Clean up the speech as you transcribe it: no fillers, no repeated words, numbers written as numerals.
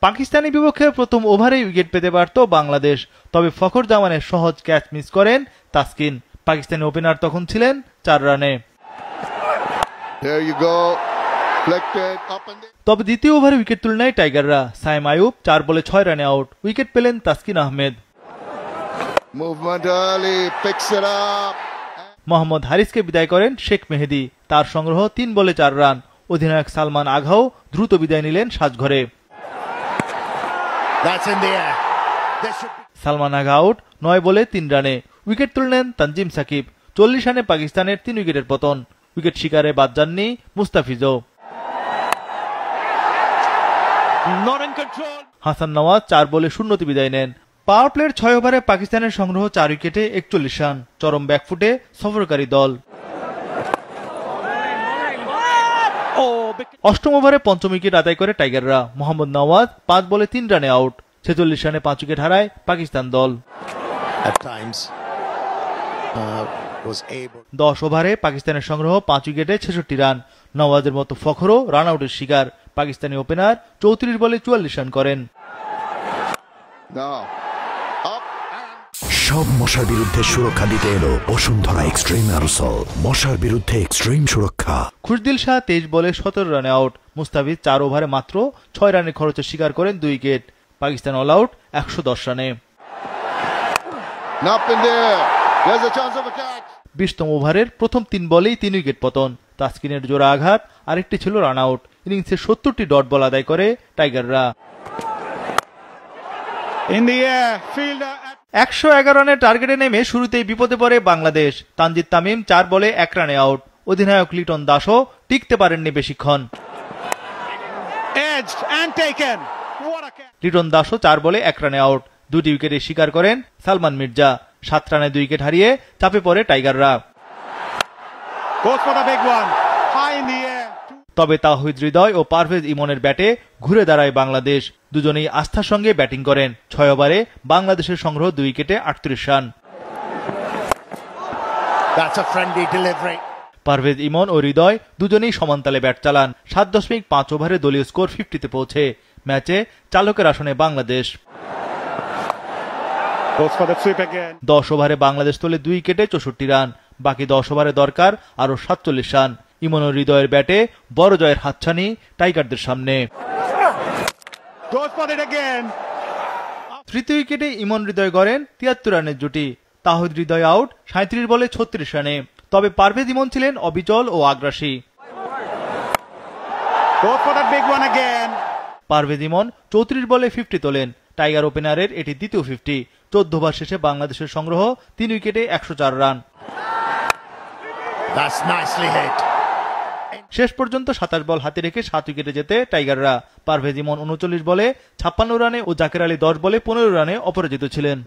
পাকিস্তানি বিপক্ষে প্রথম ওভারেই উইকেট পেতে পারত বাংলাদেশ, তবে ফখর জামানের সহজ ক্যাচ মিস করেন তাসকিন। পাকিস্তানি ওপেনার তখন ছিলেন 4 রানে। তবে দ্বিতীয় ওভারে উইকেট তুলে নেয় টাইগাররা। সাইম আইয়ুব 4 বলে 6 রানে আউট। উইকেট পেলেন তাসকিন আহমেদ। মোহাম্মদ হারিসকে বিদায় করেন শেখ মেহেদী। তার সংগ্রহ 3 বলে 4 রান। অধিনায়ক সালমান আঘাও দ্রুত বিদায় নিলেন সাজঘরে। সালমান আগা আউট 9 বলে 3 রানে। উইকেট তুললেন তানজিম সাকিব। 40 রানে পাকিস্তানের 3 উইকেটের পতন। উইকেট শিকারে বাদ যাননি মুস্তাফিজও। হাসান নওয়াজ 4 বলে 0তে বিদায় নেন। পাওয়ার প্লের 6 ওভারে পাকিস্তানের সংগ্রহ 4 উইকেটে 41 রান। চরম ব্যাকফুটে সফরকারী দল। অষ্টম ওভারে 5ম উইকেট আদায় করে টাইগাররা। মোহাম্মদ নওয়াজ 5 বলে 3 রানে আউট। 46 রানে 5 উইকেট হারায় পাকিস্তান দল। 10 ওভারে পাকিস্তানের সংগ্রহ 5 উইকেটে 66 রান। নওয়াজের মতো ফখরও রান আউটের শিকার। পাকিস্তানি ওপেনার 34 বলে 44 রান করেন। সব মশার বিরুদ্ধে সুরক্ষা দিতে এলো বসুন্ধরা এক্সট্রিম অ্যারোসল। মশার বিরুদ্ধে এক্সট্রিম সুরক্ষা। খুশদিল শাহ 23 বলে 17 রানে আউট। মুস্তাফিজ 4 ওভারে মাত্র 6 রানের খরচে শিকার করেন 2 উইকেট। পাকিস্তান অল আউট 110 রানে। 20তম ওভারের প্রথম 3 বলেই 3 উইকেট পতন। তাসকিনের জোড়া আঘাত, আরেকটি ছিল রান আউট। ইনিংসে 70টি ডট বল আদায় করে টাইগাররা। 111 রানের টার্গেটে নেমে শুরুতেই বিপদে পড়ে বাংলাদেশ। তানজিদ তামিম 4 বলে 1 রানে আউট। অধিনায়ক লিটন দাসও টিকতে পারেননি বেশিক্ষণ। লিটন দাসও 4 বলে 1 রানে আউট। 2টি উইকেটে শিকার করেন সালমান মির্জা। 7 রানে 2 উইকেট হারিয়ে চাপে পড়ে টাইগাররা। তবে তাওহিদ হৃদয় ও পারভেজ ইমনের ব্যাটে ঘুরে দাঁড়ায় বাংলাদেশ। দুজনেই আস্থার সঙ্গে ব্যাটিং করেন। 6 ওভারে বাংলাদেশের সংগ্রহ 2 উইকেটে 38 রান। পারভেজ ইমন ও হৃদয় দুজনেই সমানতালে ব্যাট চালান। 7.5 ওভারে দলীয় স্কোর 50-তে পৌঁছে। ম্যাচে চালকের আসনে বাংলাদেশ। 10 ওভারে বাংলাদেশ তোলে 2 উইকেটে 64 রান। বাকি 10 ওভারে দরকার আরো 47 রান। ইমন ও হৃদয়ের ব্যাটে বড় জয়ের হাতছানি টাইগারদের সামনে। তৃতীয় উইকেটে ইমন হৃদয় গড়েন 73 রানের জুটি। তাওহিদ হৃদয় আউট 37 বলে 36 রানে। তবে পারভেজ ইমন ছিলেন অবিচল ও আগ্রাসী। পারভেজ ইমন 34 বলে 50 তোলেন। টাইগার ওপেনারের এটি দ্বিতীয় 50। 14 ওভার শেষে বাংলাদেশের সংগ্রহ 3 উইকেটে 104 রান। শেষ পর্যন্ত 27 বল হাতে রেখে 7 উইকেটে যেতে টাইগাররা। পারভেজ ইমন 39 বলে 56 রানে ও জাকের আলী 10 বলে 15 রানে অপরাজিত ছিলেন।